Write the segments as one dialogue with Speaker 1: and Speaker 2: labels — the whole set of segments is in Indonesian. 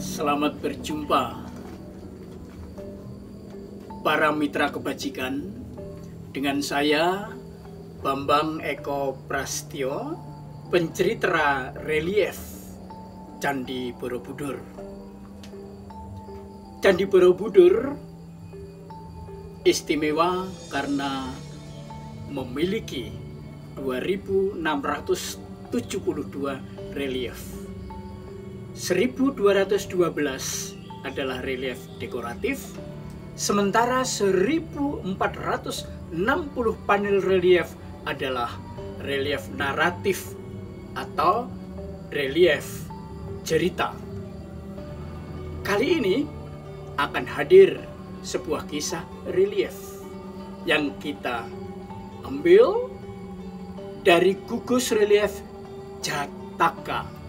Speaker 1: Selamat berjumpa para mitra kebajikan dengan saya Bambang Eko Prastyo, pencerita relief Candi Borobudur. Candi Borobudur istimewa karena memiliki 2672 relief. 1212 adalah relief dekoratif, sementara 1460 panel relief adalah relief naratif atau relief cerita. Kali ini akan hadir sebuah kisah relief yang kita ambil dari gugus relief Jataka,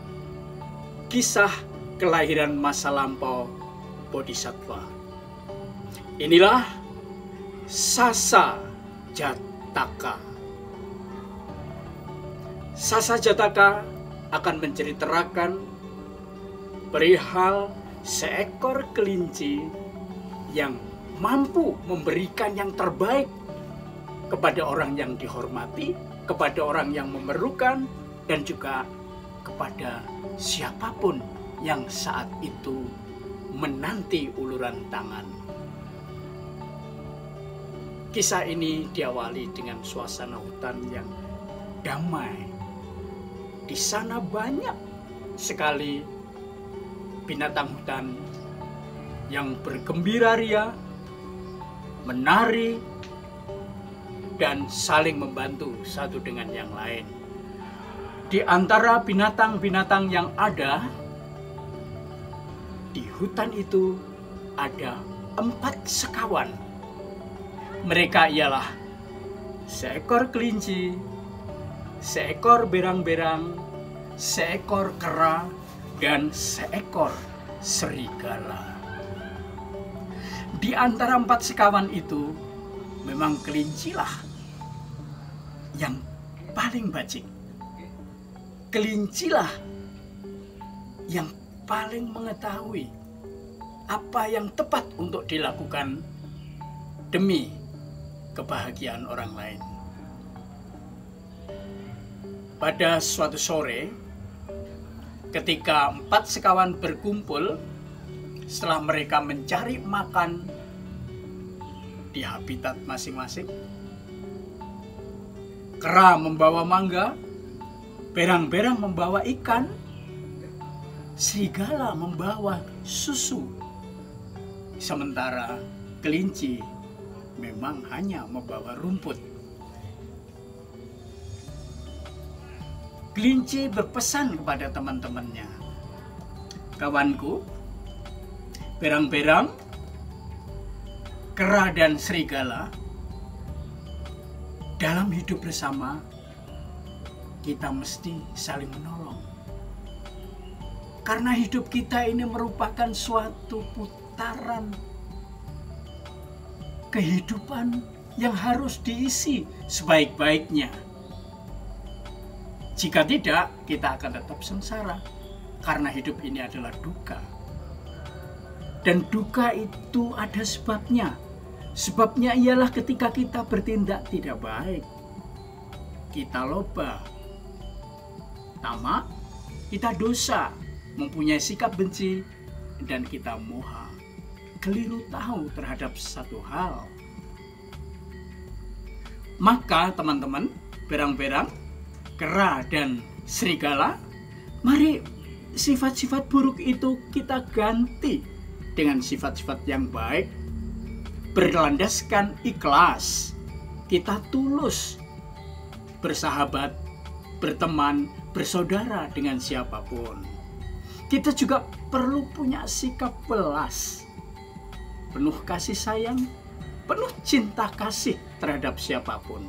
Speaker 1: kisah kelahiran masa lampau Bodhisattva. Inilah Sasa Jataka. Sasa Jataka akan menceritakan perihal seekor kelinci yang mampu memberikan yang terbaik kepada orang yang dihormati, kepada orang yang memerlukan, dan juga kepada siapapun yang saat itu menanti uluran tangan. Kisah ini diawali dengan suasana hutan yang damai. Di sana banyak sekali binatang hutan yang bergembira ria, menari, dan saling membantu satu dengan yang lain. Di antara binatang-binatang yang ada di hutan itu ada 4 sekawan. Mereka ialah seekor kelinci, seekor berang-berang, seekor kera, dan seekor serigala. Di antara 4 sekawan itu memang kelincilah yang paling bajik. Kelincilah yang paling mengetahui apa yang tepat untuk dilakukan demi kebahagiaan orang lain. Pada suatu sore, ketika 4 sekawan berkumpul setelah mereka mencari makan di habitat masing-masing, kera membawa mangga, berang-berang membawa ikan, serigala membawa susu, sementara kelinci memang hanya membawa rumput. Kelinci berpesan kepada teman-temannya, "Kawanku, berang-berang, kera, dan serigala, dalam hidup bersama kita mesti saling menolong. Karena hidup kita ini merupakan suatu putaran kehidupan yang harus diisi sebaik-baiknya. Jika tidak, kita akan tetap sengsara, karena hidup ini adalah duka. Dan duka itu ada sebabnya. Sebabnya ialah ketika kita bertindak tidak baik, kita loba, tamak, kita dosa, mempunyai sikap benci, dan kita moha, keliru tahu terhadap satu hal. Maka teman-teman, berang-berang, kera, dan serigala, mari sifat-sifat buruk itu kita ganti dengan sifat-sifat yang baik, berlandaskan ikhlas, kita tulus, bersahabat, berteman, bersaudara dengan siapapun. Kita juga perlu punya sikap welas, penuh kasih sayang, penuh cinta kasih terhadap siapapun.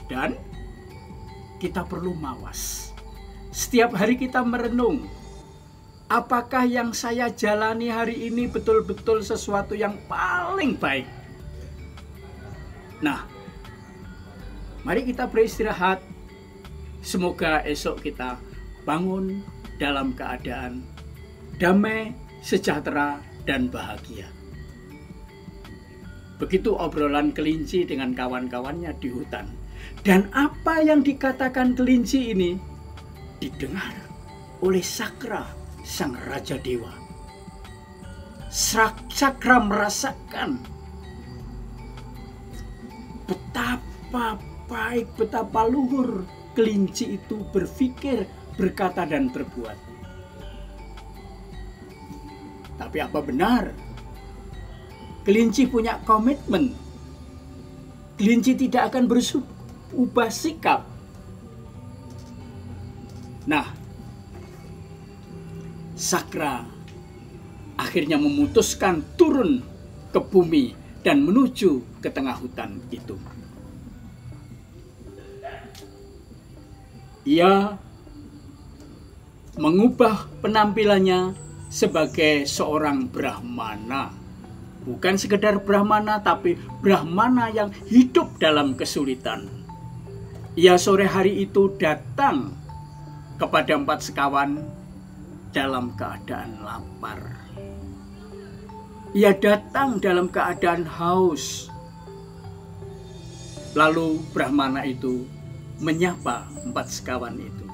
Speaker 1: Dan kita perlu mawas. Setiap hari kita merenung, apakah yang saya jalani hari ini betul-betul sesuatu yang paling baik? Nah, mari kita beristirahat. Semoga esok kita bangun dalam keadaan damai, sejahtera, dan bahagia. Begitu obrolan kelinci dengan kawan-kawannya di hutan. Dan apa yang dikatakan kelinci ini didengar oleh Sakra, sang Raja Dewa. Sakra merasakan betapa baik, betapa luhur kelinci itu berpikir, berkata, dan berbuat. Tapi apa benar kelinci punya komitmen? Kelinci tidak akan berubah sikap. Nah, Sakra akhirnya memutuskan turun ke bumi dan menuju ke tengah hutan itu. Ia mengubah penampilannya sebagai seorang Brahmana. Bukan sekedar Brahmana, tapi Brahmana yang hidup dalam kesulitan. Ia sore hari itu datang kepada 4 sekawan dalam keadaan lapar. Ia datang dalam keadaan haus. Lalu Brahmana itu menyapa 4 sekawan itu.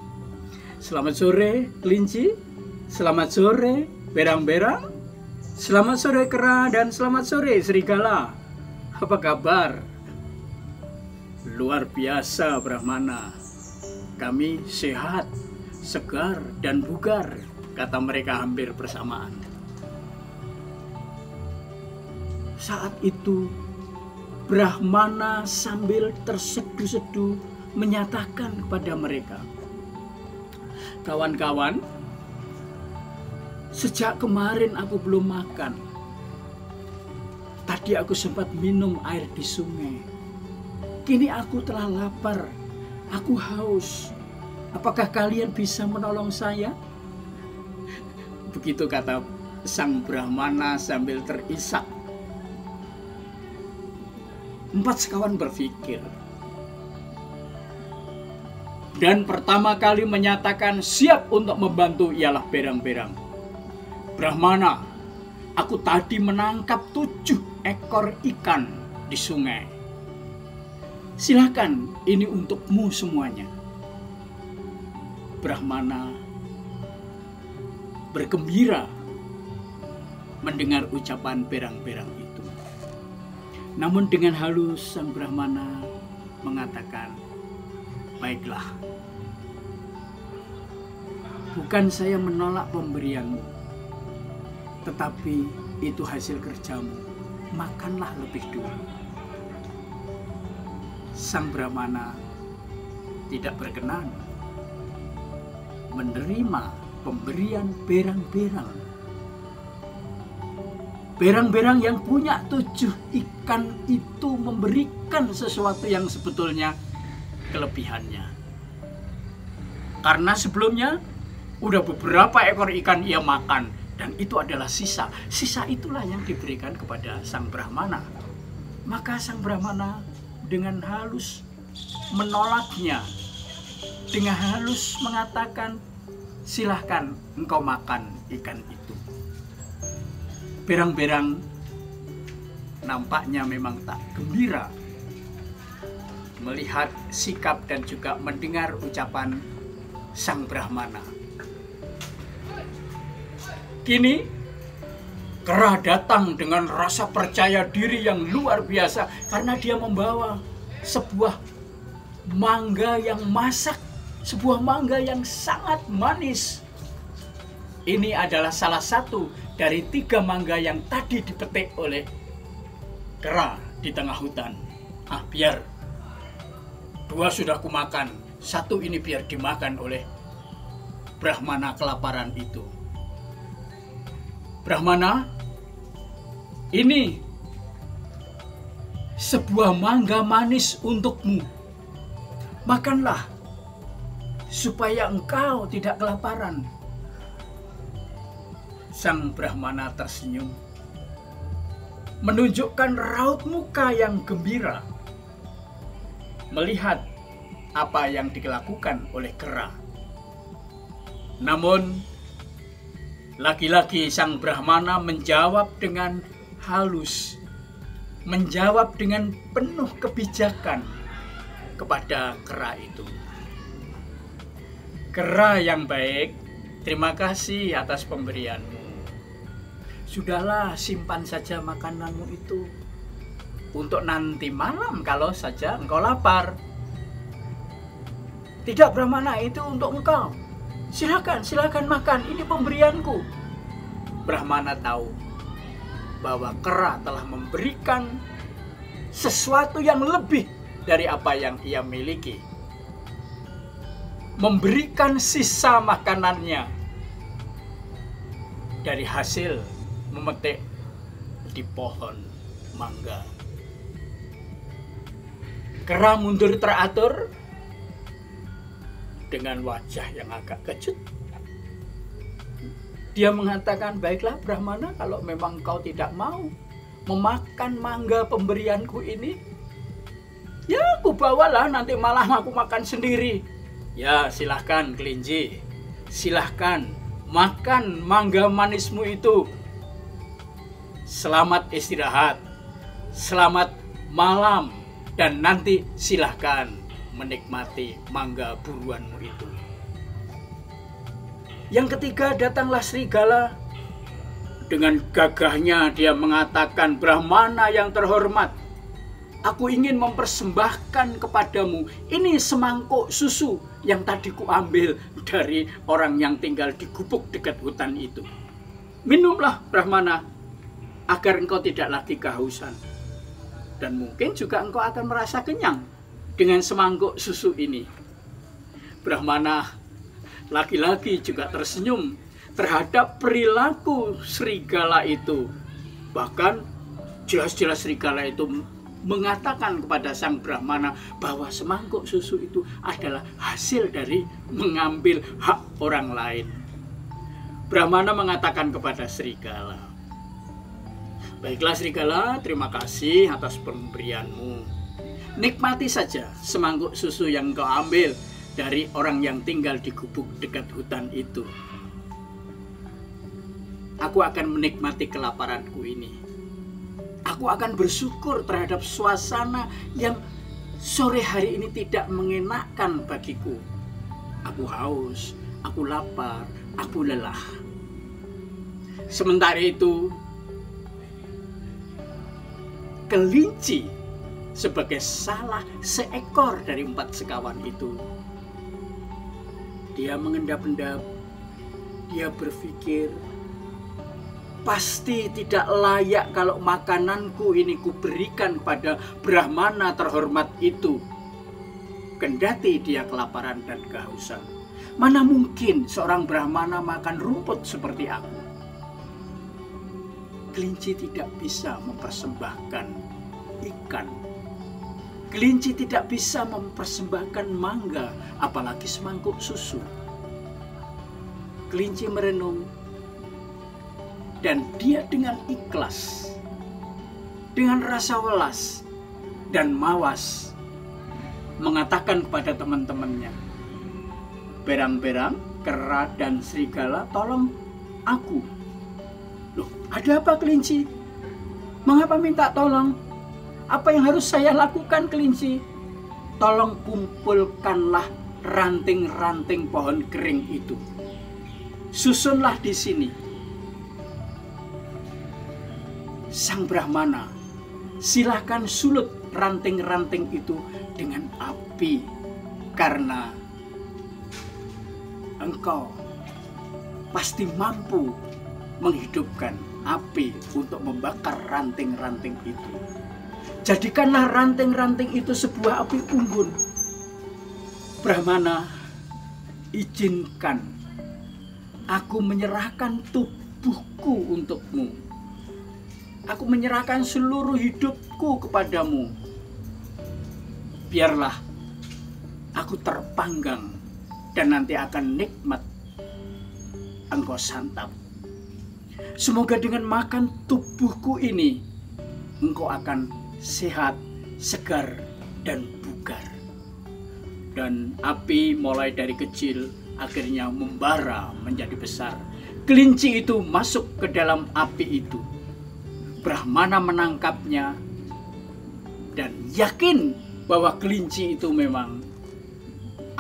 Speaker 1: Selamat sore kelinci, selamat sore berang-berang, selamat sore kera, dan selamat sore serigala. Apa kabar? Luar biasa Brahmana. Kami sehat, segar, dan bugar, kata mereka hampir bersamaan. Saat itu Brahmana sambil terseduh-seduh menyatakan kepada mereka, kawan-kawan, sejak kemarin aku belum makan. Tadi aku sempat minum air di sungai. Kini aku telah lapar, aku haus. Apakah kalian bisa menolong saya? Begitu kata sang Brahmana sambil terisak. 4 sekawan berpikir. Dan pertama kali menyatakan siap untuk membantu ialah berang-berang. Brahmana, aku tadi menangkap 7 ekor ikan di sungai. Silakan, ini untukmu semuanya. Brahmana bergembira mendengar ucapan berang-berang itu. Namun dengan halus sang Brahmana mengatakan, baiklah, bukan saya menolak pemberianmu, tetapi itu hasil kerjamu, makanlah lebih dulu. Sang Brahmana tidak berkenan menerima pemberian berang-berang. Berang-berang yang punya 7 ikan itu memberikan sesuatu yang sebetulnya kelebihannya. Karena sebelumnya udah beberapa ekor ikan ia makan, dan itu adalah sisa. Sisa itulah yang diberikan kepada sang Brahmana. Maka sang Brahmana dengan halus menolaknya. Dengan halus mengatakan, silahkan engkau makan ikan itu. Berang-berang nampaknya memang tak gembira melihat sikap dan juga mendengar ucapan sang Brahmana. Kini kera datang dengan rasa percaya diri yang luar biasa karena dia membawa sebuah mangga yang masak, sebuah mangga yang sangat manis. Ini adalah salah satu dari 3 mangga yang tadi dipetik oleh kera di tengah hutan. Biar 2 sudah kumakan, 1 ini biar dimakan oleh Brahmana kelaparan itu. Brahmana, ini sebuah mangga manis untukmu. Makanlah, supaya engkau tidak kelaparan. Sang Brahmana tersenyum, menunjukkan raut muka yang gembira melihat apa yang dilakukan oleh kera. Namun, lagi-lagi sang Brahmana menjawab dengan halus, menjawab dengan penuh kebijakan kepada kera itu. Kera yang baik, terima kasih atas pemberianmu. Sudahlah, simpan saja makananmu itu untuk nanti malam kalau saja engkau lapar. Tidak, Brahmana, itu untuk engkau. Silakan makan, ini pemberianku. Brahmana tahu bahwa kera telah memberikan sesuatu yang lebih dari apa yang ia miliki. Memberikan sisa makanannya dari hasil memetik di pohon mangga. Kera mundur teratur dengan wajah yang agak kecut. Dia mengatakan, baiklah Brahmana, kalau memang kau tidak mau memakan mangga pemberianku ini, ya aku bawalah, nanti malam aku makan sendiri. Ya silahkan kelinci, silahkan makan mangga manismu itu. Selamat istirahat, selamat malam, dan nanti silahkan menikmati mangga buruanmu itu. Yang ketiga, datanglah serigala. Dengan gagahnya dia mengatakan, Brahmana yang terhormat, aku ingin mempersembahkan kepadamu ini semangkuk susu yang tadi kuambil dari orang yang tinggal di gubuk dekat hutan itu. Minumlah Brahmana, agar engkau tidak lagi kehausan. Dan mungkin juga engkau akan merasa kenyang dengan semangkuk susu ini. Brahmana lagi-lagi juga tersenyum terhadap perilaku serigala itu. Bahkan jelas-jelas serigala itu mengatakan kepada sang Brahmana bahwa semangkuk susu itu adalah hasil dari mengambil hak orang lain. Brahmana mengatakan kepada serigala, baiklah serigala, terima kasih atas pemberianmu. Nikmati saja semangkuk susu yang kau ambil dari orang yang tinggal di gubuk dekat hutan itu. Aku akan menikmati kelaparanku ini. Aku akan bersyukur terhadap suasana yang sore hari ini tidak mengenakkan bagiku. Aku haus, aku lapar, aku lelah. Sementara itu, kelinci sebagai salah seekor dari 4 sekawan itu, dia mengendap-endap, dia berpikir, pasti tidak layak kalau makananku ini kuberikan kepada Brahmana terhormat itu. Kendati dia kelaparan dan kehausan, mana mungkin seorang Brahmana makan rumput seperti aku. Kelinci tidak bisa mempersembahkan ikan. Kelinci tidak bisa mempersembahkan mangga, apalagi semangkuk susu. Kelinci merenung, dan dia dengan ikhlas, dengan rasa welas dan mawas, mengatakan kepada teman-temannya, berang-berang, kera dan serigala, tolong aku. Loh, ada apa kelinci? Mengapa minta tolong? Apa yang harus saya lakukan kelinci? Tolong kumpulkanlah ranting-ranting pohon kering itu. Susunlah di sini. Sang Brahmana, silahkan sulut ranting-ranting itu dengan api, karena engkau pasti mampu menghidupkan api untuk membakar ranting-ranting itu. Jadikanlah ranting-ranting itu sebuah api unggun. Brahmana, izinkan aku menyerahkan tubuhku untukmu. Aku menyerahkan seluruh hidupku kepadamu. Biarlah aku terpanggang dan nanti akan nikmat engkau santap. Semoga dengan makan tubuhku ini engkau akan sehat, segar, dan bugar. Dan api mulai dari kecil akhirnya membara menjadi besar. Kelinci itu masuk ke dalam api itu. Brahmana menangkapnya dan yakin bahwa kelinci itu memang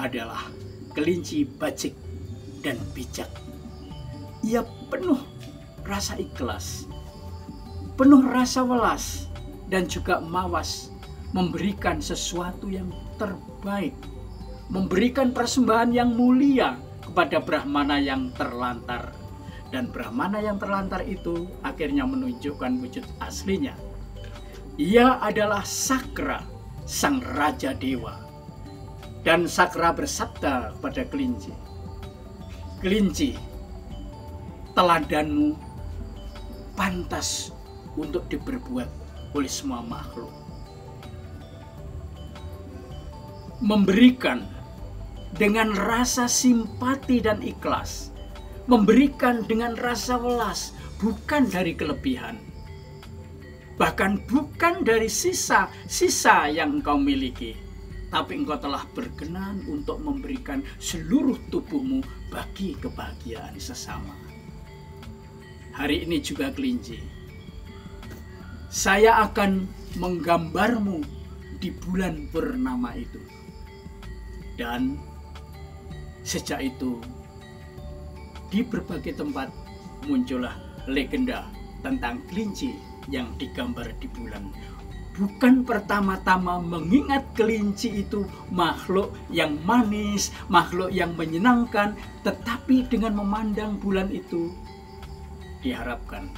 Speaker 1: adalah kelinci bajik dan bijak. Ia penuh rasa ikhlas, penuh rasa welas, dan juga mawas memberikan sesuatu yang terbaik, memberikan persembahan yang mulia kepada Brahmana yang terlantar. Dan Brahmana yang terlantar itu akhirnya menunjukkan wujud aslinya. Ia adalah Sakra, sang raja dewa. Dan Sakra bersabda kepada kelinci, "Kelinci, teladanmu pantas untuk diperbuat oleh semua makhluk. Memberikan dengan rasa simpati dan ikhlas, memberikan dengan rasa welas, bukan dari kelebihan, bahkan bukan dari sisa-sisa yang engkau miliki, tapi engkau telah berkenan untuk memberikan seluruh tubuhmu bagi kebahagiaan sesama." Hari ini juga kelinci, saya akan menggambarmu di bulan purnama itu. Dan sejak itu di berbagai tempat muncullah legenda tentang kelinci yang digambar di bulan. Bukan pertama-tama mengingat kelinci itu makhluk yang manis, makhluk yang menyenangkan, tetapi dengan memandang bulan itu diharapkan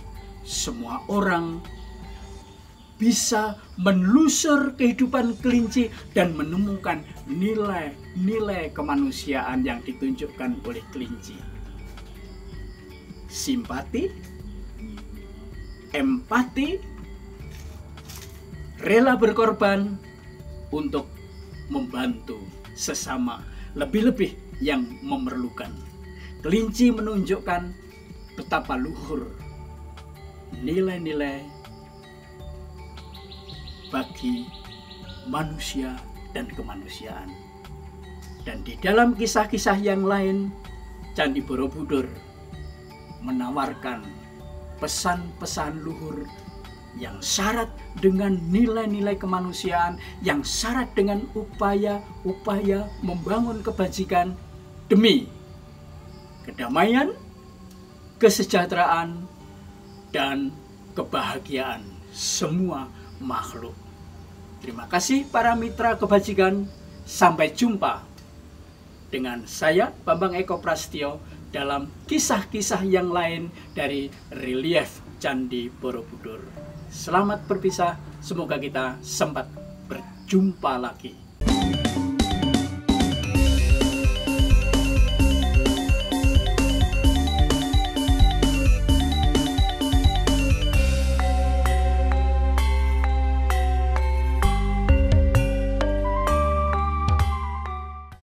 Speaker 1: semua orang bisa menelusur kehidupan kelinci dan menemukan nilai-nilai kemanusiaan yang ditunjukkan oleh kelinci. Simpati, empati, rela berkorban untuk membantu sesama, lebih-lebih yang memerlukan. Kelinci menunjukkan betapa luhur nilai-nilai bagi manusia dan kemanusiaan. Dan di dalam kisah-kisah yang lain, Candi Borobudur menawarkan pesan-pesan luhur yang syarat dengan nilai-nilai kemanusiaan, yang syarat dengan upaya-upaya membangun kebajikan demi kedamaian, kesejahteraan, dan kebahagiaan semua makhluk. Terima kasih para mitra kebajikan. Sampai jumpa dengan saya Bambang Eko Prastyo dalam kisah-kisah yang lain dari relief Candi Borobudur. Selamat berpisah, semoga kita sempat berjumpa lagi.